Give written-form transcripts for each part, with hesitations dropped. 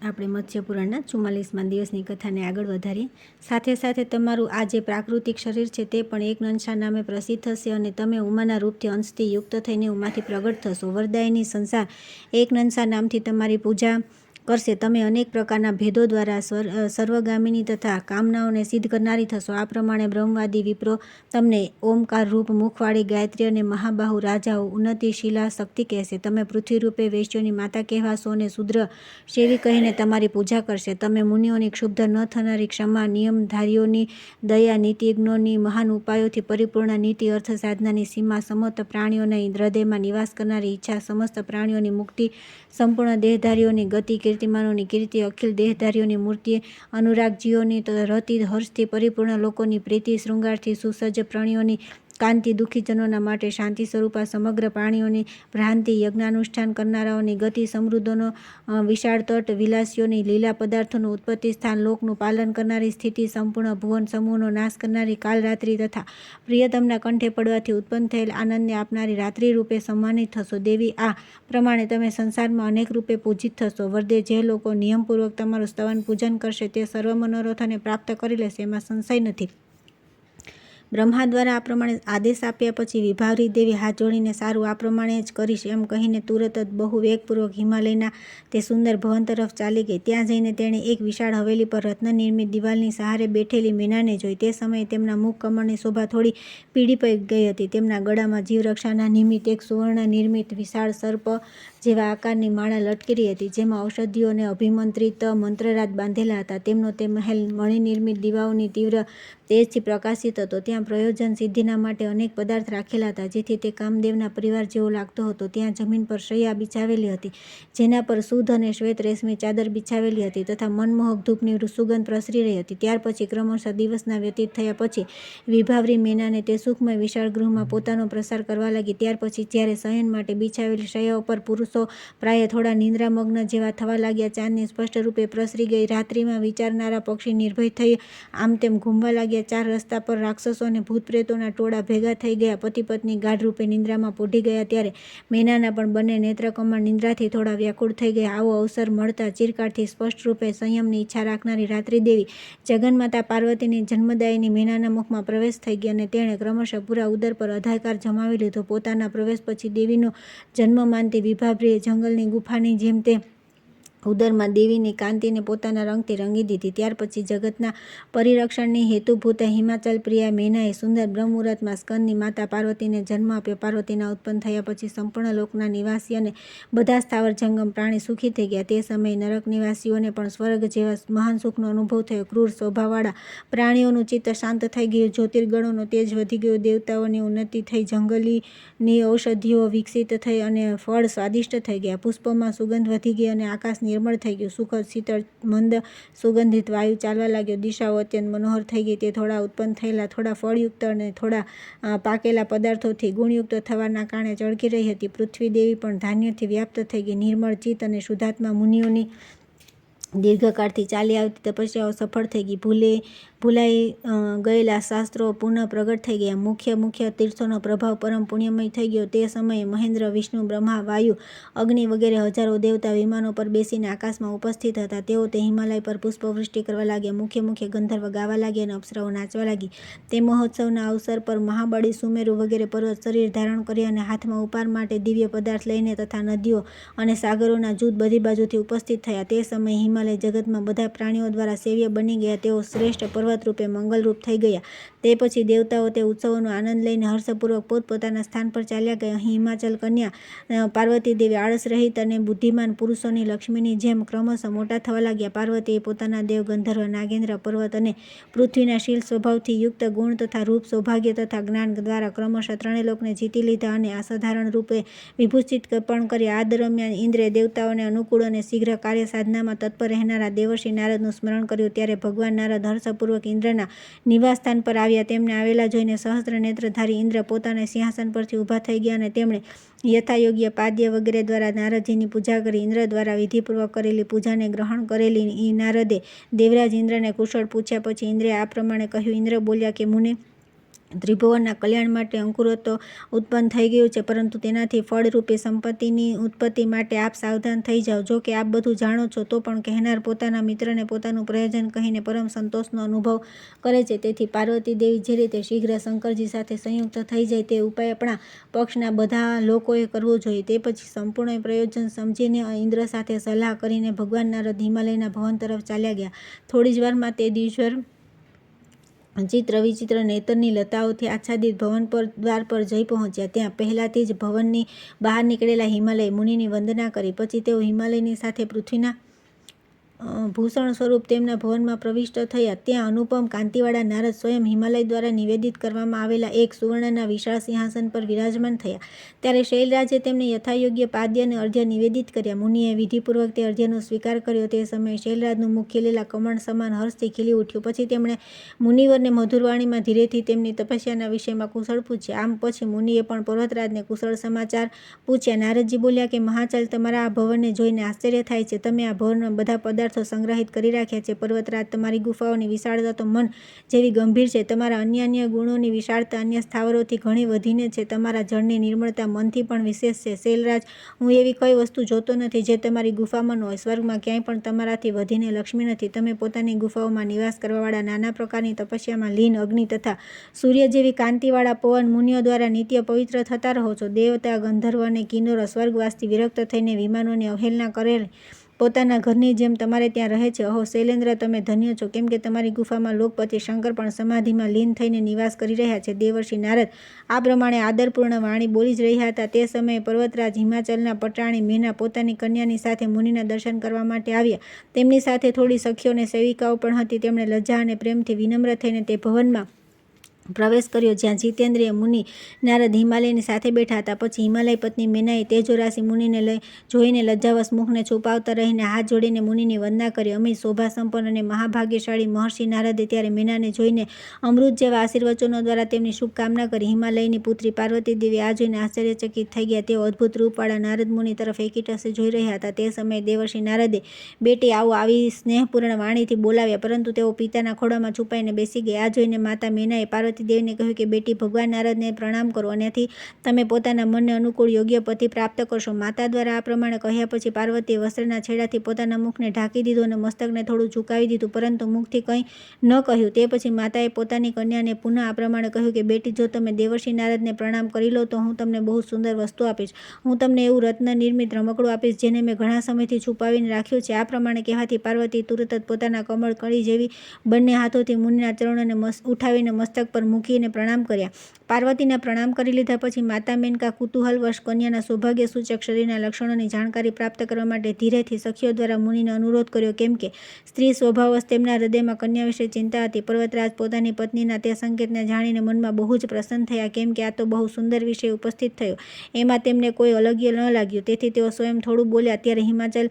આપણે મત્સ્યપુરાણના 44મા દિવસની કથાને આગળ વધારીએ. સાથે સાથે તમારું આ જે પ્રાકૃતિક શરીર છે તે પણ એક નંસા નામે પ્રસિદ્ધ થશે અને તમે ઉમાના રૂપથી અંશથી યુક્ત થઈને ઉમાથી પ્રગટ થશો. વરદાયિની સંસાર એક નંસા નામથી તમારી પૂજા કરશે. તમે અનેક પ્રકારના ભેદો દ્વારા સર્વગામિની તથા કામનાઓને સિદ્ધ કરનારી થશો. આ પ્રમાણે બ્રહ્મવાદી વિપ્રો તમને ઓમકાર રૂપ મુખવાળી ગાયત્રી અને મહાબાહુ રાજાઓ ઉન્નતિશીલા શક્તિ કહેશે. તમે પૃથ્વી રૂપે વૈશ્યોની માતા કહેવાશો અને શુદ્ર સેવી કહીને તમારી પૂજા કરશે. તમે મુનિઓની ક્ષુબ્ધ ન થનારી ક્ષમા, નિયમધારીઓની દયા, નીતિજ્ઞોની મહાન ઉપાયોથી પરિપૂર્ણ નીતિ, અર્થ સાધનાની સીમા, સમસ્ત પ્રાણીઓના હૃદયમાં નિવાસ કરનારી ઈચ્છા, સમસ્ત પ્રાણીઓની મુક્તિ, સંપૂર્ણ દેહધારીઓની ગતિ, કીર્તિમાનોની કીર્તિ, અખિલ દેહધારીઓની મૂર્તિ, અનુરાગજીઓની રતિ, હર્ષથી પરિપૂર્ણ લોકોની પ્રીતિ, શૃંગારથી સુસજ્જ પ્રાણીઓની કાંતિ, દુઃખીજનોના માટે શાંતિ સ્વરૂપા સમગ્ર પ્રાણીઓની ભ્રાંતિ, યજ્ઞાનુષ્ઠાન કરનારાઓની ગતિ, સમૃદ્ધોનો વિશાળ તટ, વિલાસીઓની લીલા, પદાર્થોનું ઉત્પત્તિ સ્થાન, લોકનું પાલન કરનારી સ્થિતિ, સંપૂર્ણ ભુવન સમૂહનો નાશ કરનારી કાલરાત્રિ તથા પ્રિયતમના કંઠે પડવાથી ઉત્પન્ન થયેલ આનંદને આપનારી રાત્રિ રૂપે સન્માનિત થશો. દેવી, આ પ્રમાણે તમે સંસારમાં અનેક રૂપે પૂજિત થશો. વરદે, જે લોકો નિયમપૂર્વક તમારું સ્તવન પૂજન કરશે તે સર્વ મનોરથોને પ્રાપ્ત કરી લેશે, એમાં સંશય નથી. બ્રહ્મા દ્વારા આ પ્રમાણે આદેશ આપ્યા પછી વિભાવરી દેવી હાથ જોડીને સારું, આ પ્રમાણે જ કરીશ એમ કહીને તુરત જ બહુ વેગપૂર્વક હિમાલયના તે સુંદર ભવન તરફ ચાલી ગઈ. ત્યાં જઈને તેણે એક વિશાળ હવેલી પર રત્ન નિર્મિત દિવાલની સહારે બેઠેલી મેનાને જોઈ. તે સમયે તેમના મુખ કમળની શોભા થોડી પીળી પડી ગઈ હતી. તેમના ગળામાં જીવરક્ષાના નિમિત્ત એક સુવર્ણ નિર્મિત વિશાળ સર્પ જેવા આકારની માળા લટકેલી હતી, જેમાં ઔષધિઓ અને અભિમંત્રિત મંત્રરાજ બાંધેલા હતા. તેમનો તે મહેલ મણિનિર્મિત દીવાઓની તીવ્ર તેજથી પ્રકાશિત હતો. ત્યાં પ્રયોજન સિદ્ધિના માટે અનેક પદાર્થ રાખેલા હતા, જેથી તે કામદેવના પરિવાર જેવો લાગતો હતો. ત્યાં જમીન પર શૈયા બિછાવેલી હતી, જેના પર શુદ્ધ અને શ્વેત રેશમી ચાદર બિછાવેલી હતી તથા મનમોહક ધૂપની સુગંધ પ્રસરી રહી હતી. ત્યાર પછી ક્રમશઃ દિવસના વ્યતીત થયા પછી વિભાવરી મેનાને તે સુખમય વિશાળ ગૃહમાં પોતાનો પ્રસાર કરવા લાગી. ત્યાર પછી જ્યારે શયન માટે બિછાવેલી શૈયાઓ પર પુરુષો પ્રાય થોડા નિંદ્રામગ્ન જેવા થવા લાગ્યા. ચાંદની સ્પષ્ટ રૂપે પ્રસરી ગઈ રાત્રિમાં વિચારનારા પક્ષી નિર્ભય થઈ આમ તેમ ઘૂમવા લાગ્યા. ચાર રસ્તા પર રાક્ષસો અને ભૂતપ્રેતોના ટોળા ભેગા થઈ ગયા. પતિ પત્ની ગાઢ રૂપે નિંદ્રામાં પોઢી ગયા. ત્યારે મેનાના પણ બંને નેત્રકમળ નિંદ્રાથી થોડા વ્યાકુળ થઈ ગયા. આવો અવસર મળતા ચિરકાળથી સ્પષ્ટ રૂપે સંયમની ઈચ્છા રાખનારી રાત્રિદેવી જગન્માતા પાર્વતીની જન્મદાયિની મેનાના મુખમાં પ્રવેશ થઈ ગઈ અને તેણે ક્રમશઃ પૂરા ઉદર પર અધાકાર જમાવી લીધો. પોતાના પ્રવેશ પછી દેવીનો જન્મ માનતી વિભાવરીએ જંગલની ગુફાની જેમ તે ઉદરમાં દેવીની કાંતિને પોતાના રંગથી રંગી દીધી. ત્યાર પછી જગતના પરિરક્ષણની હેતુભૂત હિમાચલ પ્રિયા મેનાએ સુંદર બ્રહ્મુહૂર્તમાં સ્કંદની માતા પાર્વતીને જન્મ આપ્યો. પાર્વતીના ઉત્પન્ન થયા પછી સંપૂર્ણ લોકના નિવાસી અને બધા સ્થાવર જંગમ પ્રાણી સુખી થઈ ગયા. તે સમયે નરક નિવાસીઓને પણ સ્વર્ગ જેવા મહાન સુખનો અનુભવ થયો. ક્રૂર સ્વભાવવાળા પ્રાણીઓનું ચિત્ત શાંત થઈ ગયું, જ્યોતિર્ગણોનો તેજ વધી ગયો, દેવતાઓની ઉન્નતિ થઈ, જંગલીની ઔષધિઓ વિકસિત થઈ અને ફળ સ્વાદિષ્ટ થઈ ગયા. પુષ્પોમાં સુગંધ વધી ગઈ અને આકાશ નિર્મળ થઈ ગયું. સુખદ શીતળ મંદ સુગંધિત વાયુ ચાલવા લાગ્યો. દિશાઓ અત્યંત મનોહર થઈ ગઈ. તે થોડા ઉત્પન્ન થયેલા, થોડા ફળયુક્ત અને થોડા પાકેલા પદાર્થોથી ગુણયુક્ત થવાના કારણે ચળકી રહી હતી. પૃથ્વી દેવી પણ ધાન્યથી વ્યાપ્ત થઈ ગઈ. નિર્મળ ચિત્ત અને શુદ્ધાત્મા મુનિઓની દીર્ઘકાળથી ચાલી આવતી તપસ્યાઓ સફળ થઈ ગઈ. ભૂલાઈ ગયેલા શાસ્ત્રો પુનઃ પ્રગટ થઈ ગયા. મુખ્ય તીર્થોનો પ્રભાવ પરમ પુણ્યમય થઈ ગયો. તે સમયે મહેન્દ્ર, વિષ્ણુ, બ્રહ્મા, વાયુ, અગ્નિ વગેરે હજારો દેવતા વિમાનો પર બેસીને આકાશમાં ઉપસ્થિત હતા. તેઓ તે હિમાલય પર પુષ્પવૃષ્ટિ કરવા લાગ્યા. મુખ્ય ગંધર્વ ગાવા લાગ્યા અને અપ્સરાઓ નાચવા લાગી. તે મહોત્સવના અવસર પર મહાબળી, સુમેરુ વગેરે પર્વત શરીર ધારણ કરી અને હાથમાં ઉપાર માટે દિવ્ય પદાર્થ લઈને તથા નદીઓ અને સાગરોના જૂથ બધી બાજુથી ઉપસ્થિત થયા. તે સમયે હિમાલય જગતમાં બધા પ્રાણીઓ દ્વારા સેવ્ય બની ગયા. તેઓ શ્રેષ્ઠ પર્વત રૂપે મંગલરૂપ થઈ ગયા. તે પછી દેવતાઓ તે ઉત્સવોનો આનંદ લઈને હર્ષપૂર્વક પોતપોતાના સ્થાન પર ચાલ્યા ગયા. અહીં હિમાચલ કન્યા પાર્વતી દેવી આળસ રહિત અને બુદ્ધિમાન પુરુષોની લક્ષ્મીની જેમ ક્રમશઃ મોટા થવા લાગ્યા. પાર્વતીએ પોતાના દેવ, ગંધર્વ, નાગેન્દ્ર, પર્વત અને પૃથ્વીના શીલ સ્વભાવથી યુક્ત ગુણ તથા રૂપ, સૌભાગ્ય તથા જ્ઞાન દ્વારા ક્રમશઃ ત્રણેય લોકને જીતી લીધા અને અસાધારણ રૂપે વિભૂષિત પણ કર્યા. આ દરમિયાન ઇન્દ્રે દેવતાઓને અનુકૂળ અને શીઘ્ર કાર્ય સાધનામાં તત્પર રહેનારા દેવર્ષિ નારદનું સ્મરણ કર્યું. ત્યારે ભગવાન નારદ હર્ષપૂર્વક ઇન્દ્રના નિવાસસ્થાન પર આવ્યા. તેમને આવેલા જોઈને સહસ્ત્ર નેત્રધારી ઇન્દ્ર પોતાના સિંહાસન પરથી ઊભા થઈ ગયા અને તેમણે યથાયોગ્ય પાદ્ય વગેરે દ્વારા નારદજીની પૂજા કરી. ઇન્દ્ર દ્વારા વિધિપૂર્વક કરેલી પૂજાને ગ્રહણ કરેલી નારદે દેવરાજ ઇન્દ્રને કુશળ પૂછ્યા. પછી ઇન્દ્રે આ પ્રમાણે કહ્યું. ઇન્દ્ર બોલ્યા કે મુને, ત્રિભુવનના કલ્યાણ માટે અંકુરો તો ઉત્પન્ન થઈ ગયું છે, પરંતુ તેનાથી ફળરૂપી સંપત્તિની ઉત્પત્તિ માટે આપ સાવધાન થઈ જાઓ. જો કે આપ બધું જાણો છો તો પણ કહેનાર પોતાના મિત્રને પોતાનું પ્રયોજન કહીને પરમ સંતોષનો અનુભવ કરે છે. તેથી પાર્વતી દેવી જે રીતે શીઘ્ર શંકરજી સાથે સંયુક્ત થઈ જાય તે ઉપાય આપણા પક્ષના બધા લોકોએ કરવો જોઈએ. તે પછી સંપૂર્ણ પ્રયોજન સમજીને ઇન્દ્ર સાથે સલાહ કરીને ભગવાન નારદ હિમાલયના ભવન તરફ ચાલ્યા ગયા. થોડી જ વારમાં તે દિશ્વર ચિત્ર વિચિત્ર નેતરની લતાઓથી આચ્છાદિત ભવન પર દ્વાર પર જઈ પહોંચ્યા. ત્યાં પહેલાથી જ ભવનની બહાર નીકળેલા હિમાલય મુનિની વંદના કરી. પછી તેઓ હિમાલયની સાથે પૃથ્વીના ભૂષણ સ્વરૂપ તેમના ભવનમાં પ્રવિષ્ટ થયા. ત્યાં અનુપમ કાંતિવાળા નારદ સ્વયં હિમાલય દ્વારા નિવેદિત કરવામાં આવેલા એક સુવર્ણના વિશાળ સિંહાસન પર વિરાજમાન થયા. ત્યારે શૈલરાજે તેમને યથાયોગ્ય પાદ્ય અને અર્ઘ્ય નિવેદિત કર્યા. મુનિએ વિધિપૂર્વક તે અર્ઘ્યનો સ્વીકાર કર્યો. તે સમયે શૈલરાજનું મુખ ખીલેલા કમળ સમાન હર્ષથી ખીલી ઉઠ્યું. પછી તેમણે મુનિવરને મધુરવાણીમાં ધીરેથી તેમની તપસ્યાના વિષયમાં કુશળ પૂછ્યા. આમ પછી મુનિએ પણ પર્વતરાજને કુશળ સમાચાર પૂછ્યા. નારદજી બોલ્યા કે મહાચાલ, તમારા આ ભવનને જોઈને આશ્ચર્ય થાય છે. તમે આ ભવનમાં બધા પદાર્થો સંગ્રહિત કરી રાખ્યા છે. પર્વતરાજ, તમારી ગુફાઓની વિશાળતા તો મન જેવી ગંભીર છે. તમારા અન્ય ગુણોની વિશાળતા અન્ય સ્થાવરોથી ઘણી વધીને છે. તમારા જળની નિર્મળતા મનથી પણ વિશેષ છે. શૈલરાજ, હું એવી કઈ વસ્તુ જોતો નથી જે તમારી ગુફામાં ન હોય. સ્વર્ગમાં ક્યાંય પણ તમારાથી વધીને લક્ષ્મી નથી. તમે પોતાની ગુફાઓમાં નિવાસ કરવાવાળા નાના પ્રકારની તપસ્યામાં લીન અગ્નિ તથા સૂર્ય જેવી કાંતિવાળા પવન મુનિઓ દ્વારા નિત્ય પવિત્ર થતા રહો છો. દેવતા, ગંધર્વ અને કિન્નરો સ્વર્ગવાસથી વિરક્ત થઈને વિમાનોની અવહેલના કરેલ પોતાના ઘરની જેમ તમારે ત્યાં રહે છે. અહો શૈલેન્દ્ર, તમે ધન્ય છો, કેમ કે તમારી ગુફામાં લોકપતિ શંકર પણ સમાધિમાં લીન થઈને નિવાસ કરી રહ્યા છે. દેવર્ષિ નારદ આ પ્રમાણે આદરપૂર્ણ વાણી બોલી જ રહ્યા હતા. તે સમયે પર્વતરાજ હિમાચલના પટાણી મેના પોતાની કન્યાની સાથે મુનિના દર્શન કરવા માટે આવ્યા. તેમની સાથે થોડી સખીઓ અને સેવિકાઓ પણ હતી. તેમણે લજ્જા અને પ્રેમથી વિનમ્ર થઈને તે ભવનમાં પ્રવેશ કર્યો જ્યાં જીતેન્દ્રિય મુનિ નારદ હિમાલયની સાથે બેઠા હતા. પછી હિમાલય પત્ની મેનાએ તેજોરાશિ મુનિને જોઈને લજ્જાવશ મુખને છુપાવતા રહીને હાથ જોડીને મુનિની વંદના કરી. અમિત શોભા સંપન્ન અને મહાભાગ્યશાળી મહર્ષિ નારદે ત્યારે મેનાને જોઈને અમૃત જેવા આશીર્વચનો દ્વારા તેમની શુભકામના કરી. હિમાલયની પુત્રી પાર્વતી દેવી આ જોઈને આશ્ચર્યચકિત થઈ ગયા. તેઓ અદ્ભુત રૂપવાળા નારદ મુનિ તરફ એકીટસે જોઈ રહ્યા હતા. તે સમયે દેવર્ષિ નારદે બેટી આવો આવી સ્નેહપૂર્ણ વાણીથી બોલાવ્યા, પરંતુ તેઓ પિતાના ખોળામાં છુપાઈને બેસી ગયા. આ જોઈને માતા મેનાએ પાર્વતી દેવીને કહ્યું કે બેટી, ભગવાન નારદને પ્રણામ કરો. આનાથી તમે પોતાના મનને અનુકૂળ યોગ્ય પતિ પ્રાપ્ત કરશો. માતા દ્વારા આ પ્રમાણે કહ્યા પછી પાર્વતીએ વસ્ત્રના છેડાથી પોતાના મુખને ઢાંકી દીધું અને મસ્તકને થોડું ઝુકાવી દીધું, પરંતુ મુખથી કંઈ ન કહ્યું. તે પછી માતાએ પોતાની કન્યાને પુનઃ આ પ્રમાણે કહ્યું કે બેટી, જો તમે દેવર્ષિ નારદને પ્રણામ કરી લો તો હું તમને બહુ સુંદર વસ્તુ આપીશ. હું તમને એવું રત્ન નિર્મિત રમકડું આપીશ જેને મેં ઘણા સમયથી છુપાવીને રાખ્યું છે. આ પ્રમાણે કહેવાથી પાર્વતી તુરત જ પોતાના કમળ કળી જેવી બંને હાથોથી મુનિના ચરણોને ઉઠાવીને મસ્તક પર મૂકીને પ્રણામ કર્યા. પાર્વતીના પ્રણામ કરી લીધા પછી માતા મેનકા કુતૂહલવશ કન્યાના સૌભાગ્ય સૂચક શરીરના લક્ષણોની જાણકારી પ્રાપ્ત કરવા માટે ધીરેથી સખીઓ દ્વારા મુનિને અનુરોધ કર્યો, કેમ કે સ્ત્રી સ્વભાવવશ તેમના હૃદયમાં કન્યા વિશે ચિંતા હતી. પર્વતરાજ પોતાની પત્નીના તે સંકેતને જાણીને મનમાં બહુ જ પ્રસન્ન થયા, કેમ કે આ તો બહુ સુંદર વિષય ઉપસ્થિત થયો. એમાં તેમને કોઈ અલગ્ય ન લાગ્યું. તેથી તેઓ સ્વયં થોડું બોલ્યા. ત્યારે હિમાચલ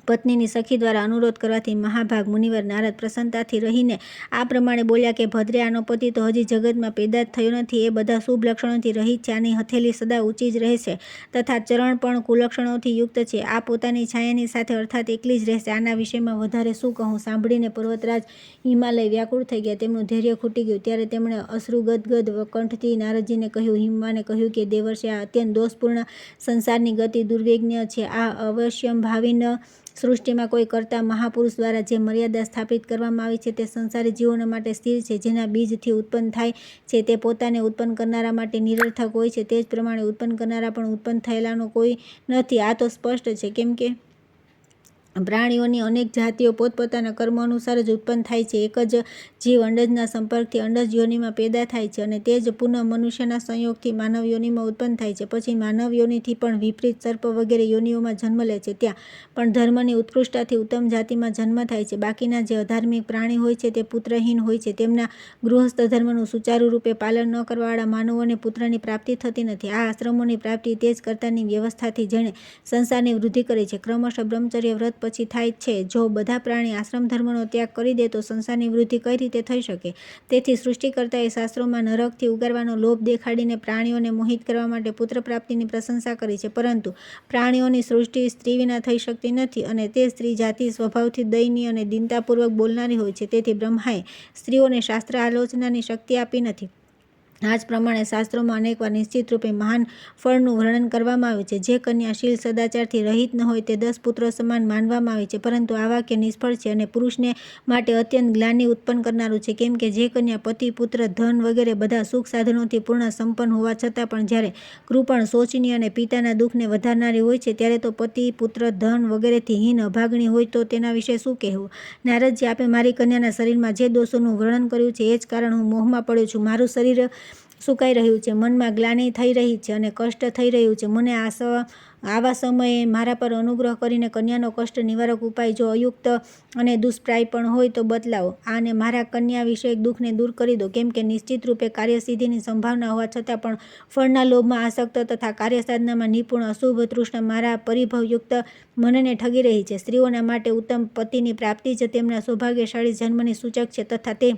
પત્નીની સખી દ્વારા અનુરોધ કરવાથી મહાભાગ મુનિવર નારદ પ્રસન્નતાથી રહીને આ પ્રમાણે બોલ્યા કે ભદ્રે, આનો પતિ તો હજી જગતમાં પેદા જ થયો નથી. એ બધા શુભ લક્ષણોથી રહિત છે. આની હથેલી સદા ઊંચી જ રહેશે તથા ચરણ પણ કુલક્ષણોથી યુક્ત છે. આ પોતાની છાયાની સાથે અર્થાત એકલી જ રહેશે. આના વિષયમાં વધારે શું કહું? સાંભળીને પર્વતરાજ હિમાલય વ્યાકુળ થઈ ગયા. તેમનું ધૈર્ય ખૂટી ગયું. ત્યારે તેમણે અશ્રુગદગદ કંઠથી નારદજીને કહ્યું, હિમવાને કહ્યું કે દેવર્ષિ, આ અત્યંત દોષપૂર્ણ સંસારની ગતિ દુર્વેગ્ય છે. આ અવશ્યંભાવીન સૃષ્ટિમાં કોઈ કરતા મહાપુરુષ દ્વારા જે મર્યાદા સ્થાપિત કરવામાં આવી છે તે સંસારી જીવોના માટે સ્થિર છે. જેના બીજથી ઉત્પન્ન થાય છે તે પોતાને ઉત્પન્ન કરનારા માટે નિરર્થક હોય છે. તે જ પ્રમાણે ઉત્પન્ન કરનારા પણ ઉત્પન્ન થયેલાનો કોઈ નથી. આ તો સ્પષ્ટ છે, કેમ કે પ્રાણીઓની અનેક જાતિઓ પોતપોતાના કર્મ અનુસાર જ ઉત્પન્ન થાય છે. એક જ જીવ અંડજના સંપર્કથી અંડજ યોનિમાં પેદા થાય છે અને તે જ પુનઃ મનુષ્યના સંયોગથી માનવ યોનિમાં ઉત્પન્ન થાય છે. પછી માનવ યોનિથી પણ વિપરીત સર્પ વગેરે યોનિઓમાં જન્મ લે છે. ત્યાં પણ ધર્મની ઉત્કૃષ્ટતાથી ઉત્તમ જાતિમાં જન્મ થાય છે. બાકીના જે અધાર્મિક પ્રાણી હોય છે તે પુત્રહીન હોય છે. તેમના ગૃહસ્થ ધર્મનું સુચારુ રૂપે પાલન ન કરવાવાળા માનવોને પુત્રની પ્રાપ્તિ થતી નથી. આ આશ્રમોની પ્રાપ્તિ તે જ કર્તાની વ્યવસ્થાથી જેણે સંસારની વૃદ્ધિ કરી છે. ક્રમશઃ બ્રહ્મચર્ય વ્રત પછી થાય છે. જો બધા પ્રાણી આશ્રમ ધર્મનો ત્યાગ કરી દે તો સંસારની વૃદ્ધિ કઈ રીતે થઈ શકે? તેથી સૃષ્ટિકર્તાએ શાસ્ત્રોમાં નરકથી ઉગારવાનો લોભ દેખાડીને પ્રાણીઓને મોહિત કરવા માટે પુત્ર પ્રાપ્તિની પ્રશંસા કરી છે. પરંતુ પ્રાણીઓની સૃષ્ટિ સ્ત્રી વિના થઈ શકતી નથી અને તે સ્ત્રી જાતિ સ્વભાવથી દયનીય અને દીનતાપૂર્વક બોલનારી હોય છે. તેથી બ્રહ્માએ સ્ત્રીઓને શાસ્ત્ર આલોચનાની શક્તિ આપી નથી. આ જ પ્રમાણે શાસ્ત્રોમાં અનેકવાર નિશ્ચિત રૂપે મહાન ફળનું વર્ણન કરવામાં આવ્યું છે. જે કન્યા શીલ સદાચારથી રહિત ન હોય તે 10 પુત્રો સમાન માનવામાં આવે છે, પરંતુ આ વાક્ય નિષ્ફળ છે અને પુરુષને માટે અત્યંત ગ્લાનિ ઉત્પન્ન કરનારું છે, કેમ કે જે કન્યા પતિ, પુત્ર, ધન વગેરે બધા સુખ સાધનોથી પૂર્ણ સંપન્ન હોવા છતાં પણ જ્યારે કૃપણ, શોચનીય અને પિતાના દુઃખને વધારનારી હોય છે, ત્યારે તો પતિ, પુત્ર, ધન વગેરેથી હીન, અભાગણી હોય તો તેના વિશે શું કહેવું? નારદજી, આપે મારી કન્યાના શરીરમાં જે દોષોનું વર્ણન કર્યું છે, એ જ કારણ હું મોહમાં પડ્યો છું. મારું શરીર સુકાઈ રહ્યું છે, મનમાં ગ્લાનિ થઈ રહી છે અને કષ્ટ થઈ રહ્યું છે. મને આવા સમયે મારા પર અનુગ્રહ કરીને કન્યાનો કષ્ટ નિવારક ઉપાય જો અયુક્ત અને દુષ્પ્રાય પણ હોય તો બતલાવો અને મારા કન્યા વિષયક દુઃખને દૂર કરી દો, કેમ કે નિશ્ચિત રૂપે કાર્યસિદ્ધિની સંભાવના હોવા છતાં પણ ફળના લોભમાં આસક્ત તથા કાર્યસાધનામાં નિપુણ અશુભ તૃષ્ણા મારા પરિભવયુક્ત મનને ઠગી રહી છે. સ્ત્રીઓના માટે ઉત્તમ પતિની પ્રાપ્તિ જ તેમના સૌભાગ્યશાળી જન્મની સૂચક છે તથા તે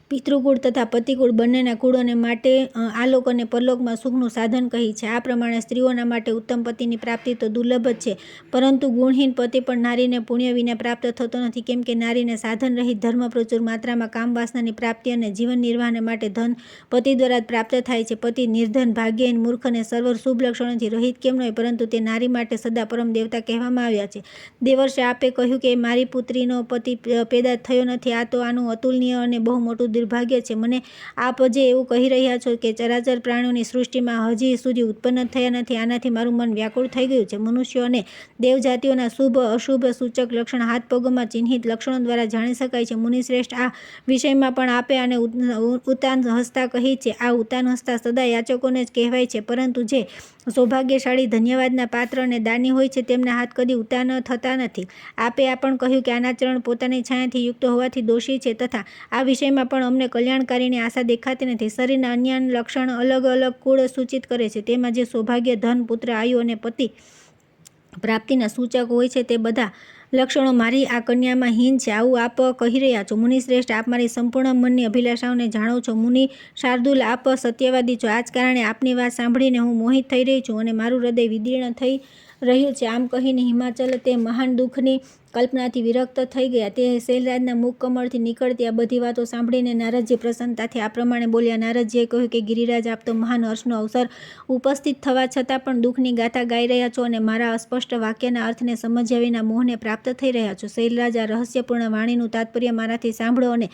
પિતૃકુળ તથા પતિકુળ બંનેના કુળોને માટે આલોક અને પરલોકમાં સુખનું સાધન કહી છે. આ પ્રમાણે સ્ત્રીઓના માટે ઉત્તમ પતિની પ્રાપ્તિ તો દુર્લભ જ છે, પરંતુ ગુણહીન પતિ પણ નારીને પુણ્ય વિના પ્રાપ્ત થતો નથી, કેમ કે નારીને સાધન રહિત ધર્મ પ્રચુર માત્રામાં કામ વાસનાની પ્રાપ્તિ અને જીવન નિર્વાહને માટે ધન પતિ દ્વારા જ પ્રાપ્ત થાય છે. પતિ નિર્ધન, ભાગ્યહીન, મૂર્ખ અને સર્વ શુભ લક્ષણોથી રહિત કેમ ન હોય, પરંતુ તે નારી માટે સદા પરમ દેવતા કહેવામાં આવ્યા છે. દેવર્ષે, આપે કહ્યું કે મારી પુત્રીનો પતિ પેદા થયો નથી. આ તો આનું અતુલનીય અને બહુ મોટું દુર્ભાગ્ય છે. મને આપ જે એવું કહી રહ્યા છો કે ચરાચર પ્રાણીઓની સૃષ્ટિમાં હજી સુધી ઉત્પન્ન થયા નથી, આનાથી મારું મન વ્યાકુળ થઈ ગયું છે. મનુષ્યો અને દેવજાતિઓના શુભ અશુભ સૂચક લક્ષણ હાથ પગોમાં ચિહ્નિત લક્ષણો દ્વારા જાણી શકાય છે. મુનિશ્રેષ્ઠ, આ વિષયમાં પણ આપે આને ઉતાન હસ્તા કહી છે. આ ઉતાન હસ્તા સદા યાચકોને જ કહેવાય છે, પરંતુ જે સૌભાગ્યશાળી, ધન્યવાદના પાત્ર અને દાની હોય છે તેમના હાથ કદી ઉતાન થતા નથી. આપે આ પણ કહ્યું કે આના ચરણ પોતાની છાયાથી યુક્ત હોવાથી દોષી છે તથા આ વિષયમાં પણ અમને કલ્યાણકારીની આશા દેખાતી નથી. શરીરના અન્ય લક્ષણ અલગ અલગ કુળ સૂચિત કરે છે, તેમાં જે સૌભાગ્ય, ધન, પુત્ર, આયુ અને પતિ પ્રાપ્તિના સૂચક હોય છે તે બધા લક્ષણો મારી આ કન્યામાં હીન છે. આવું આપ કહી રહ્યા છો. મુનિશ્રેષ્ઠ, આપ મારી સંપૂર્ણ મનની અભિલાષાઓને જાણો છો. મુનિ શાર્દુલ, આપ સત્યવાદી છો. આ જ કારણે આપની વાત સાંભળીને હું મોહિત થઈ રહી છું અને મારું હૃદય વિદીર્ણ થઈ રહ્યું છે. આમ કહીને હિમાચલ તે મહાન દુઃખની કલ્પનાથી વિરક્ત થઈ ગયા. તે શૈલરાજના મુખ કમળથી નીકળતી આ બધી વાતો સાંભળીને નારદજી પ્રસન્નતાથી આ પ્રમાણે બોલ્યા. નારદજીએ કહ્યું કે ગિરિરાજ, આપ તો મહાન હર્ષનો અવસર ઉપસ્થિત થવા છતાં પણ દુઃખની ગાથા ગાઈ રહ્યા છો અને મારા અસ્પષ્ટ વાક્યના અર્થને સમજ્યા વિના મોહને પ્રાપ્ત થઈ રહ્યા છો. શૈલરાજ, આ રહસ્યપૂર્ણ વાણીનું તાત્પર્ય મારાથી સાંભળો અને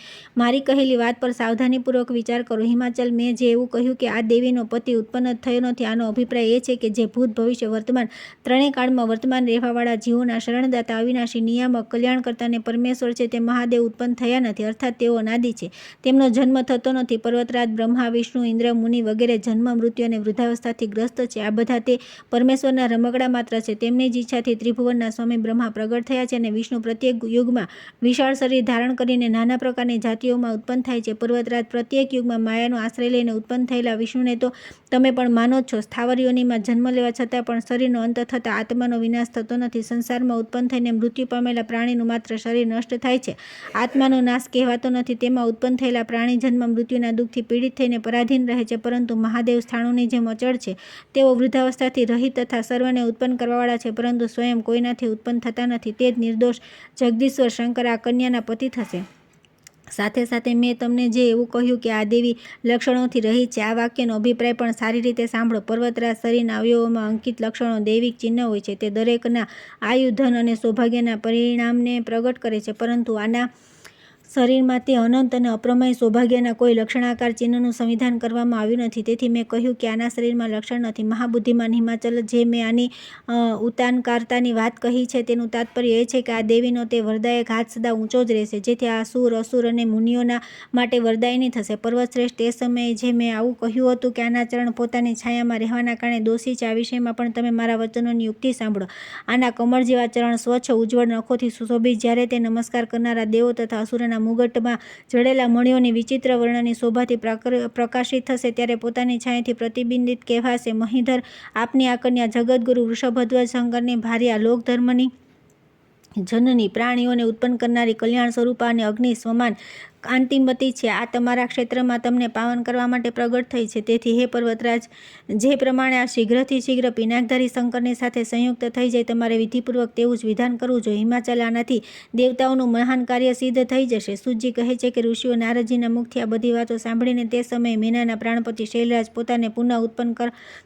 મારી કહેલી વાત પર સાવધાનીપૂર્વક વિચાર કરો. હિમાચલ, મેં જે એવું કહ્યું કે આ દેવીનો પતિ ઉત્પન્ન થયો નથી, આનો અભિપ્રાય એ છે કે જે ભૂત, ભવિષ્ય, વર્તમાન ત્રણેય કાળમાં વર્તમાન રહેવાવાળા જીવોના શરણદાતા, અવિનાશી, નિયામક, કલ્યાણકર્તા અને પરમેશ્વર છે તે મહાદેવ ઉત્પન્ન થયા નથી, અર્થાત તેઓ અનાદિ છે. તેમનો જન્મ થતો નથી. પર્વતરાજ બ્રહ્મા, વિષ્ણુ, ઇન્દ્ર, મુનિ વગેરે જન્મ, મૃત્યુ અને વૃદ્ધાવસ્થાથી ગ્રસ્ત છે. આ બધા તે પરમેશ્વરના રમકડા માત્ર છે. તેમની જ ઈચ્છાથી ત્રિભુવનના સ્વામી બ્રહ્મા પ્રગટ થયા છે અને વિષ્ણુ પ્રત્યેક યુગમાં વિશાળ શરીર ધારણ કરીને નાના પ્રકારની જાતિઓમાં ઉત્પન્ન થાય છે. પર્વતરાજ, પ્રત્યેક યુગમાં માયાનો આશ્રય લઈને ઉત્પન્ન થયેલા વિષ્ણુને તો તમે પણ માનો જ છો. સ્થાવર યોનિમાં જન્મ લેવા છતાં પણ શરીરનો અંત થતાં આત્માનો વિનાશ થતો નથી. સંસારમાં ઉત્પન્ન થઈને મૃત્યુ પામેલા પ્રાણીનું માત્ર શરીર નષ્ટ થાય છે, આત્માનો નાશ કહેવાતો નથી. તેમાં ઉત્પન્ન થયેલા પ્રાણી જન્મ મૃત્યુના દુઃખથી પીડિત થઈને પરાધીન રહે છે, પરંતુ મહાદેવ સ્થાણુની જેમ અચળ છે. તેઓ વૃદ્ધાવસ્થાથી રહિત તથા સર્વને ઉત્પન્ન કરવાવાળા છે, પરંતુ સ્વયં કોઈનાથી ઉત્પન્ન થતા નથી. તે જ નિર્દોષ જગદીશ્વર શંકર આ કન્યાના પતિ થશે. સાથે સાથે મેં તમને જે એવું કહ્યું કે આ દેવી લક્ષણોથી રહિત છે, આ વાક્યનો અભિપ્રાય પણ સારી રીતે સાંભળો. પર્વતરાજ, શરીરના અવયવોમાં અંકિત લક્ષણો દૈવિક ચિહ્ન હોય છે. તે દરેકના આયુ, ધન અને સૌભાગ્યના પરિણામને પ્રગટ કરે છે, પરંતુ આના શરીરમાં તે અનંત અને અપ્રમેય સૌભાગ્યના કોઈ લક્ષણાકાર ચિહ્નનું સંવિધાન કરવામાં આવ્યું નથી. તેથી મેં કહ્યું કે આના શરીરમાં લક્ષણ નથી. મહાબુદ્ધિમાન હિમાચલ, જે મેં આની ઉતાનકારતાની વાત કહી છે તેનું તાત્પર્ય એ છે કે આ દેવીનો તે વરદાયક હાથ સદા ઊંચો જ રહેશે, જેથી આ સુર, અસુર અને મુનિઓના માટે વરદાયિની થશે. પર્વતશ્રેષ્ઠ, તે સમયે જે મેં આવું કહ્યું હતું કે આના ચરણ પોતાની છાયામાં રહેવાના કારણે દોષી છે, આ વિષયમાં પણ તમે મારા વચનોની યુક્તિ સાંભળો. આના કમળ જેવા ચરણ, સ્વચ્છ ઉજ્જવળ નખોથી સુશોભિત, જ્યારે તે નમસ્કાર કરનારા દેવો તથા અસુરોના મુગટમાં જડેલા મણિઓની વિચિત્ર વર્ણની શોભાથી પ્રકાશિત થશે, ત્યારે પોતાની છાયાથી પ્રતિબિંબિત કહેવાશે. મહિધર, આપની આ કન્યા જગતગુરુ વૃષભધ્વજ શંકરની ભાર્યા, લોકધર્મની જનની, પ્રાણીઓને ઉત્પન્ન કરનારી, કલ્યાણ સ્વરૂપા અને અગ્નિ સમાન કાંતિમતી છે. આ તમારા ક્ષેત્રમાં તમને પાવન કરવા માટે પ્રગટ થઈ છે. તેથી હે પર્વતરાજ, જે પ્રમાણે આ શીઘ્રથી શીઘ્ર પિનાકધારી શંકરની સાથે સંયુક્ત થઈ જાય, તમારે વિધિપૂર્વક તેવું જ વિધાન કરવું જોઈએ. હિમાચલ, આનાથી દેવતાઓનું મહાન કાર્ય સિદ્ધ થઈ જશે. સૂતજી કહે છે કે ઋષિઓ નારદજીના મુખથી આ બધી વાતો સાંભળીને તે સમયે મેનાના પ્રાણપતિ શૈલરાજ પોતાને પુનઃ ઉત્પન્ન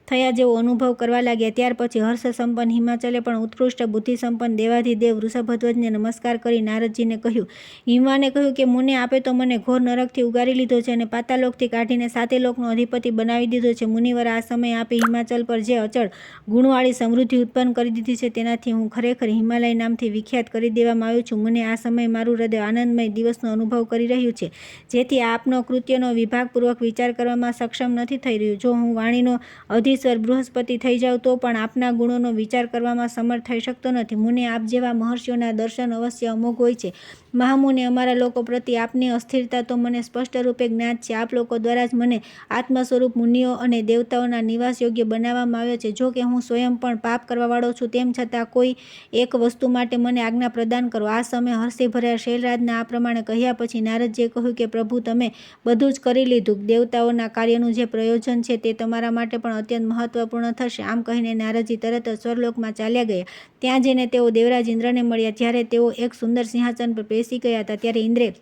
થયા જેવો અનુભવ કરવા લાગ્યા. ત્યાર પછી હર્ષ સંપન્ન હિમાચલે પણ ઉત્કૃષ્ટ બુદ્ધિ સંપન્ન દેવાધિદેવ વૃષભધ્વજને નમસ્કાર કરી નારદજીને કહ્યું. હિમવાને કહ્યું કે મુને, આપે તો મને ઘોર નરકથી ઉગારી લીધો છે અને પાતાલોકથી કાઢીને સાતે લોકનો અધિપતિ બનાવી દીધો છે. મુનિવર, આ સમયે આપે હિમાચલ પર જે અચળ ગુણવાળી સમૃદ્ધિ ઉત્પન્ન કરી દીધી છે, તેનાથી હું ખરેખર હિમાલય નામથી વિખ્યાત કરી દેવામાં આવ્યો છું. મને આ સમયે મારું હૃદય આનંદમય દિવસનો અનુભવ કરી રહ્યું છે, જેથી આપનો કૃત્યનો વિભાગપૂર્વક વિચાર કરવામાં સક્ષમ નથી થઈ રહ્યું. જો હું વાણીનો અધીશ્વર બૃહસ્પતિ થઈ જાઉં તો પણ આપના ગુણોનો વિચાર કરવામાં સમર્થ થઈ શકતો નથી. મુને, આપ જેવા મહર્ષિઓના દર્શન અવશ્ય અમોઘ હોય છે. મહામુનિ, અમારા લોકો પ્રત્યે આપની અસ્થિરતા તો મને સ્પષ્ટ રૂપે જ્ઞાત છે. આપ લોકો દ્વારા જ મને આત્મ સ્વરૂપ મુનિઓ અને દેવતાઓના નિવાસ યોગ્ય બનાવવામાં આવ્યો છે. જો કે હું સ્વયં પણ પાપ કરવાવાળો છું, તેમ છતાં કોઈ એક વસ્તુ માટે મને આજ્ઞા પ્રદાન કરો. આ સમયે હર્ષે ભર્યા શૈલરાજના આ પ્રમાણે કહ્યા પછી નારદજીએ કહ્યું કે પ્રભુ, તમે બધું જ કરી લીધું. દેવતાઓના કાર્યનું જે પ્રયોજન છે તે તમારા માટે પણ અત્યંત મહત્વપૂર્ણ થશે. આમ કહીને નારદજી તરત જ સ્વર્ગલોકમાં ચાલ્યા ગયા. ત્યાં જઈને તેઓ દેવરાજ ઇન્દ્રને મળ્યા. જ્યારે તેઓ એક સુંદર સિંહાસન પર બેસી ગયા હતા, ત્યારે ઇન્દ્રે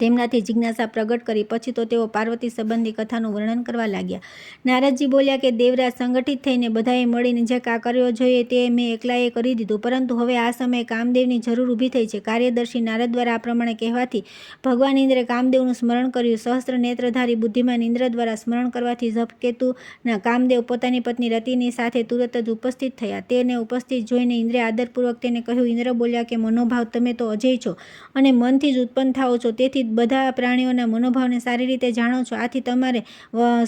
તેમનાથી જિજ્ઞાસા પ્રગટ કરી. પછી તો તેઓ પાર્વતી સંબંધી કથાનું વર્ણન કરવા લાગ્યા. નારદજી બોલ્યા કે દેવરાજ, સંગઠિત થઈને બધાએ મળીને જે કર્યો જોઈએ તે મેં એકલાએ કરી દીધું, પરંતુ હવે આ સમયે કામદેવની જરૂર ઊભી થઈ છે. કાર્યદર્શી નારદ દ્વારા આ પ્રમાણે કહેવાથી ભગવાન ઇન્દ્રે કામદેવનું સ્મરણ કર્યું. સહસ્ત્ર નેત્રધારી બુદ્ધિમાન ઇન્દ્ર દ્વારા સ્મરણ કરવાથી જપકેતુના કામદેવ પોતાની પત્ની રતિની સાથે તુરત જ ઉપસ્થિત થયા. તેને ઉપસ્થિત જોઈને ઇન્દ્રે આદરપૂર્વક તેને કહ્યું. ઇન્દ્ર બોલ્યા કે મનોભાવ, તમે તો અજેય છો અને મનથી જ ઉત્પન્ન થાઓ છો, તેથી બધા પ્રાણીઓના મનોભાવને સારી રીતે જાણો છો. આથી તમારે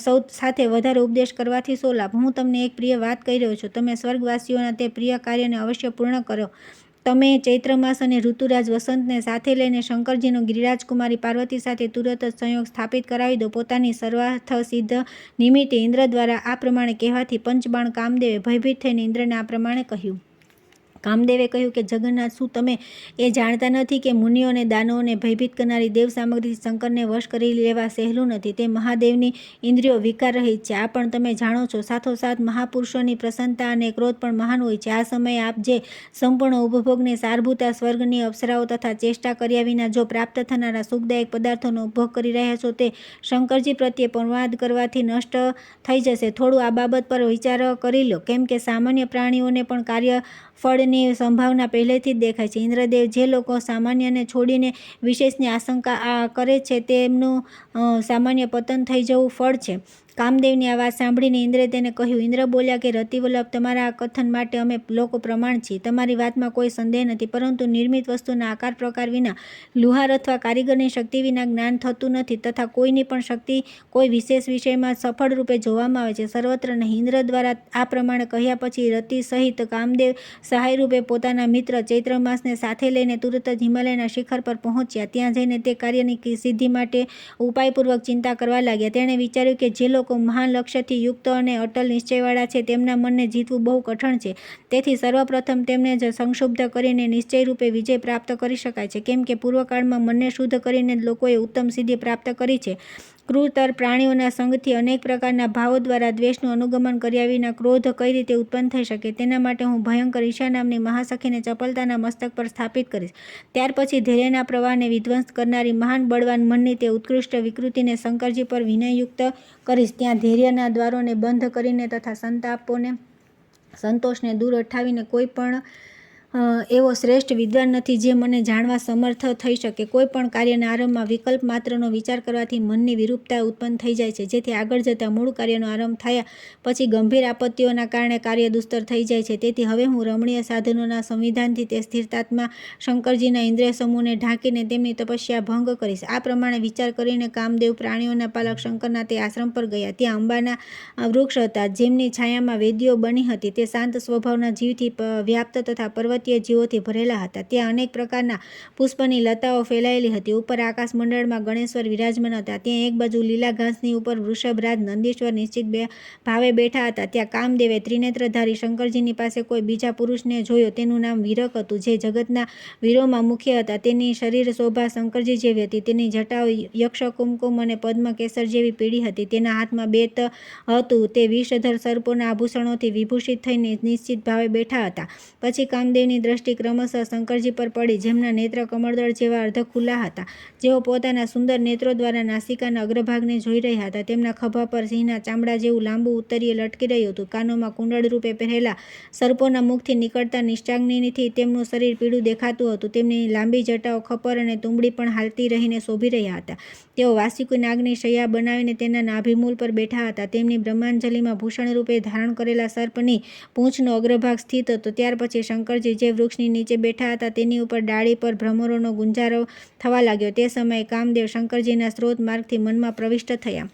સૌ સાથે વધારે ઉપદેશ કરવાથી શો લાભ? હું તમને એક પ્રિય વાત કહી રહ્યો છું. તમે સ્વર્ગવાસીઓના તે પ્રિય કાર્યને અવશ્ય પૂર્ણ કરો. તમે ચૈત્ર માસ અને ઋતુરાજ વસંતને સાથે લઈને શંકરજીનો ગિરિરાજકુમારી પાર્વતી સાથે તુરત જ સંયોગ સ્થાપિત કરાવી દો. પોતાની સર્વાર્થ સિદ્ધ નિમિત્તે ઇન્દ્ર દ્વારા આ પ્રમાણે કહેવાથી પંચબાણ કામદેવે ભયભીત થઈને ઇન્દ્રને આ પ્રમાણે કહ્યું. કામદેવે કહ્યું કે જગન્નાથ, શું તમે એ જાણતા નથી કે મુનિઓ અને દાનવોને ભયભીત કરનારી દેવ સામગ્રીથી શંકરને વશ કરી લેવા સહેલું નથી? તે મહાદેવની ઇન્દ્રિયો વિકાર રહિત છે, આ પણ તમે જાણો છો. સાથોસાથ મહાપુરુષોની પ્રસન્નતા અને ક્રોધ પણ મહાન હોય છે. આ સમયે આપ જે સંપૂર્ણ ઉપભોગને સારભૂતા સ્વર્ગની અપ્સરાઓ તથા ચેષ્ટા કર્યા વિના જો પ્રાપ્ત થનારા સુખદાયક પદાર્થોનો ઉપભોગ કરી રહ્યા છો, તે શંકરજી પ્રત્યે પ્રમાદ કરવાથી નષ્ટ થઈ જશે. થોડું આ બાબત પર વિચાર કરી લો, કેમ કે સામાન્ય પ્રાણીઓને પણ કાર્ય ફળની સંભાવના પહેલેથી જ દેખાય છે. ઇન્દ્રદેવ, જે લોકો સામાન્યને છોડીને વિશેષની આશંકા કરે છે, તેમનું સામાન્ય પતન થઈ જવું ફળ છે. કામદેવની આ વાત સાંભળીને ઇન્દ્રે તેને કહ્યું. ઇન્દ્ર બોલ્યા કે રતિવલ્લભ, તમારા આ કથન માટે અમે લોકો પ્રમાણ છીએ. તમારી વાતમાં કોઈ સંદેહ નથી, પરંતુ નિર્મિત વસ્તુના આકાર પ્રકાર વિના, લુહાર અથવા કારીગરની શક્તિ વિના જ્ઞાન થતું નથી, તથા કોઈની પણ શક્તિ કોઈ વિશેષ વિષયમાં સફળ રૂપે જોવામાં આવે છે, સર્વત્ર નહીં. ઇન્દ્ર દ્વારા આ પ્રમાણે કહ્યા પછી રતિ સહિત કામદેવ સહાય રૂપે પોતાના મિત્ર ચૈત્ર માસને સાથે લઈને તુરત જ હિમાલયના શિખર પર પહોંચ્યા. ત્યાં જઈને તે કાર્યની સિદ્ધિ માટે ઉપાયપૂર્વક ચિંતા કરવા લાગ્યા. તેણે વિચાર્યું કે જે લોકો મહાન લક્ષ્યથી યુક્ત અને અટલ નિશ્ચયવાળા છે, તેમના મનને જીતવું બહુ કઠણ છે. તેથી સર્વપ્રથમ તેમને જ સંક્ષુબ્ધ કરીને નિશ્ચય રૂપે વિજય પ્રાપ્ત કરી શકાય છે, કેમ કે પૂર્વકાળમાં મનને શુદ્ધ કરીને લોકોએ ઉત્તમ સિદ્ધિ પ્રાપ્ત કરી છે. ક્રૂર પ્રાણીઓના સંગથી અનેક પ્રકારના ભાવો દ્વારા દ્વેષનું અનુગમન કર્યા વિના ક્રોધ કઈ રીતે ઉત્પન્ન થઈ શકે? તેના માટે હું ભયંકર ઈશા નામની મહાસખીને ચપલતાના મસ્તક પર સ્થાપિત કરીશ. ત્યાર પછી ધૈર્યના પ્રવાહને વિધ્વંસ કરનારી મહાન બળવાન મનની તે ઉત્કૃષ્ટ વિકૃતિને શંકરજી પર વિનયયુક્ત કરીશ. ત્યાં ધૈર્યના દ્વારોને બંધ કરીને તથા સંતોષને દૂર અઠાવીને કોઈ પણ એવો શ્રેષ્ઠ વિદ્વાન નથી જે મને જાણવા સમર્થ થઈ શકે. કોઈ પણ કાર્યના આરંભમાં વિકલ્પ માત્રનો વિચાર કરવાથી મનની વિરૂપતા ઉત્પન્ન થઈ જાય છે, જેથી આગળ જતાં મૂળ કાર્યનો આરંભ થયા પછી ગંભીર આપત્તિઓના કારણે કાર્ય દુસ્તર થઈ જાય છે. તેથી હવે હું રમણીય સાધનોના સંવિધાનથી તે સ્થિરતાત્મા શંકરજીના ઇન્દ્રિય સમૂહને ઢાંકીને તેમની તપસ્યા ભંગ કરીશ. આ પ્રમાણે વિચાર કરીને કામદેવ પ્રાણીઓના પાલક શંકરના તે આશ્રમ પર ગયા. ત્યાં અંબાના વૃક્ષ હતા, જેમની છાયામાં વેદીઓ બની હતી. તે શાંત સ્વભાવના જીવથી વ્યાપ્ત તથા પર્વતીય પર્વતીય જીવોથી ભરેલા હતા. ત્યાં અનેક પ્રકારના પુષ્પની લતાઓ ફેલાયેલી હતી. ઉપર આકાશમંડળમાં ગણેશ્વર વિરાજમાન હતા. ત્યાં એક બાજુ લીલા ઘાસની ઉપર વૃષભરાજ નંદીશ્વર નિશ્ચિત ભાવે બેઠા હતા. ત્યાં કામદેવે ત્રિનેત્રધારી શંકરજીની પાસે કોઈ બીજા પુરુષને જોયો. તેનું નામ વીરક હતું, જે જગતના વીરોમાં મુખ્ય હતા. તેની શરીર શોભા શંકરજી જેવી હતી. તેની જટાઓ યક્ષ કુમકુમ અને પદ્મ કેસર જેવી પીળી હતી. તેના હાથમાં બેત હતું. તે વિષધર સર્પોના આભૂષણોથી વિભૂષિત થઈને નિશ્ચિત ભાવે બેઠા હતા. પછી કામદેવની દ્રષ્ટિ ક્રમશઃ શંકરજી પર પડી, જેમના નેત્ર કમળદળ જેવા અર્ધ ખુલ્લા હતા. જેઓ પોતાના સુંદર નેત્રો દ્વારા નાસિકાના અગ્રભાગને જોઈ રહ્યા હતા. તેમના ખભા પર સિંહના ચામડા જેવું લાંબુ ઉત્તરીય લટકી રહ્યું હતું. કાનોમાં કુંડળ રૂપે પહેરેલા સર્પોના મુખથી નીકળતા નિશ્ચાગ્નિથી તેમનું શરીર પીળું દેખાતું હતું. તેમની લાંબી જટાઓ, ખપર અને તુંબડી પણ હાલતી રહીને શોભી રહ્યા હતા. તેઓ વાસુકી નાગની શૈયા બનાવીને તેના નાભિમૂલ પર બેઠા હતા. તેમની બ્રહ્માંજલિમાં ભૂષણ રૂપે ધારણ કરેલા સર્પની પૂંછનો અગ્રભાગ સ્થિત હતો. ત્યાર પછી શંકરજી જે વૃક્ષની નીચે બેઠા હતા તેની ઉપર ડાળી પર ભ્રમરોનો ગુંજારો થવા લાગ્યો. તે સમયે કામદેવ શંકરજીના સ્ત્રોત માર્ગથી મનમાં પ્રવિષ્ટ થયા.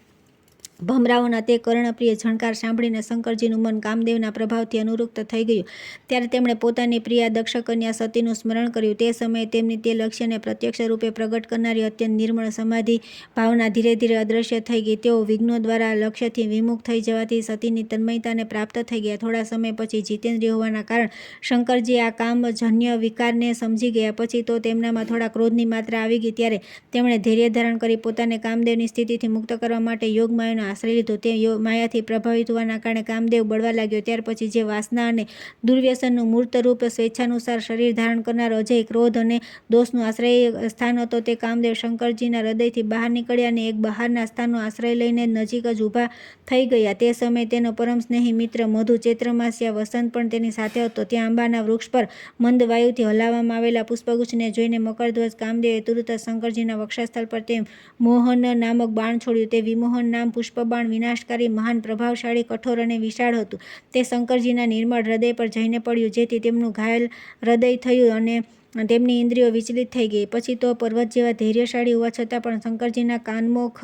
ભમરાઓના તે કર્ણપ્રિય ઝણકાર સાંભળીને શંકરજીનું મન કામદેવના પ્રભાવથી અનુરક્ત થઈ ગયું. ત્યારે તેમણે પોતાની પ્રિયા દક્ષ કન્યા સતીનું સ્મરણ કર્યું. તે સમયે તેમની તે લક્ષ્યને પ્રત્યક્ષ રૂપે પ્રગટ કરનારી અત્યંત નિર્મળ સમાધિ ભાવના ધીરે ધીરે અદૃશ્ય થઈ ગઈ. તેઓ વિઘ્નો દ્વારા લક્ષ્યથી વિમુખ થઈ જવાથી સતીની તન્મયતાને પ્રાપ્ત થઈ ગયા. થોડા સમય પછી જીતેન્દ્રિય હોવાના કારણ શંકરજી આ કામજન્ય વિકારને સમજી ગયા. પછી તો તેમનામાં થોડા ક્રોધની માત્રા આવી ગઈ. ત્યારે તેમણે ધૈર્ય ધારણ કરી પોતાને કામદેવની સ્થિતિથી મુક્ત કરવા માટે યોગમાયાનો આશ્રય લીધો. તે માયાથી પ્રભાવિત હોવાના કારણે કામદેવ બળવા લાગ્યો. ત્યાર પછી જે વાસના અને દુર્વ્યસનનું મૂર્તરૂપ સ્વેચ્છાનુસાર શરીર ધારણ કરનાર અજય ક્રોધ અને દોષનું આશ્રય સ્થાન હતો, તે કામદેવ શંકરજીના હૃદયથી બહાર નીકળ્યા અને એક બહારના સ્થાનનો આશ્રય લઈને નજીક જ ઊભા થઈ ગયા. તે સમયે તેનો પરમ સ્નેહી મિત્ર મધુ ચૈત્રમાસ્યા વસંત પણ તેની સાથે હતો. ત્યાં આંબાના વૃક્ષ પર મંદ વાયુથી હલાવવામાં આવેલા પુષ્પગુચ્છને જોઈને મકરધ્વજ કામદેવે તુરત શંકરજીના વક્ષસ્થળ પર તે મોહન નામક બાણ છોડ્યું. તે વિમોહન નામ પુષ્પબાણ વિનાશકારી, મહાન, પ્રભાવશાળી, કઠોર અને વિશાળ હતું. તે શંકરજીના નિર્મળ હૃદય પર જઈને પડ્યું, જેથી તેમનું ઘાયલ હૃદય થયું અને તેમની ઇન્દ્રિયો વિચલિત થઈ ગઈ. પછી તો પર્વત જેવા ધૈર્યશાળી હોવા છતાં પણ શંકરજીના કાનમોખ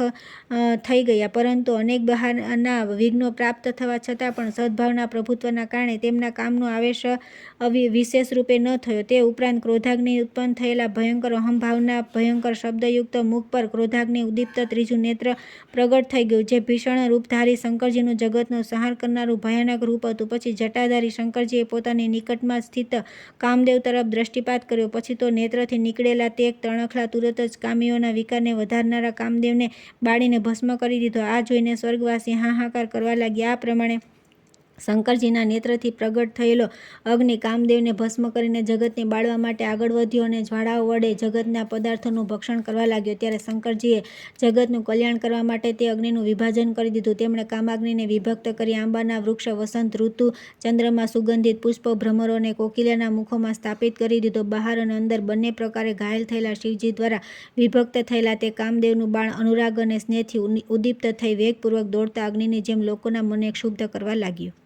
થઈ ગયા. પરંતુ અનેક બહારના વિઘ્નો પ્રાપ્ત થવા છતાં પણ સદભાવના પ્રભુત્વના કારણે તેમના કામનો આવેશ વિશેષ રૂપે ન થયો. તે ઉપરાંત ક્રોધાગ્નિ ઉત્પન્ન થયેલા ભયંકર અહંભાવના ભયંકર શબ્દયુક્ત મુખ પર ક્રોધાગ્નિ ઉદ્દીપ્ત ત્રીજું નેત્ર પ્રગટ થઈ ગયું, જે ભીષણ રૂપધારી શંકરજીનું જગતનું સંહાર કરનારું ભયાનક રૂપ હતું. પછી જટાધારી શંકરજીએ પોતાની નિકટમાં સ્થિત કામદેવ તરફ દ્રષ્ટિપાત કર્યો. પછી તો નેત્રથી નીકળેલા તે તણખલા તુરત જ કામીઓના વિકારને વધારનારા કામદેવને બાળીને ભસ્મ કરી દીધો. આ જોઈને સ્વર્ગવાસી હાહાકાર કરવા લાગ્યા. આ પ્રમાણે શંકરજીના નેત્રથી પ્રગટ થયેલો અગ્નિ કામદેવને ભસ્મ કરીને જગતને બાળવા માટે આગળ વધ્યો અને જ્વાળાઓ વડે જગતના પદાર્થોનું ભક્ષણ કરવા લાગ્યો. ત્યારે શંકરજીએ જગતનું કલ્યાણ કરવા માટે તે અગ્નિનું વિભાજન કરી દીધું. તેમણે કામાગ્નિને વિભક્ત કરી આંબાના વૃક્ષ, વસંત ઋતુ, ચંદ્રમાં સુગંધિત પુષ્પ, ભ્રમરો અને કોકિલાના મુખોમાં સ્થાપિત કરી દીધો. બહાર અને અંદર બંને પ્રકારે ઘાયલ થયેલા શિવજી દ્વારા વિભક્ત થયેલા તે કામદેવનું બાણ અનુરાગ અને સ્નેહથી ઉદ્દીપ્ત થઈ વેગપૂર્વક દોડતા અગ્નિની જેમ લોકોના મનને ક્ષુબ્ધ કરવા લાગ્યું.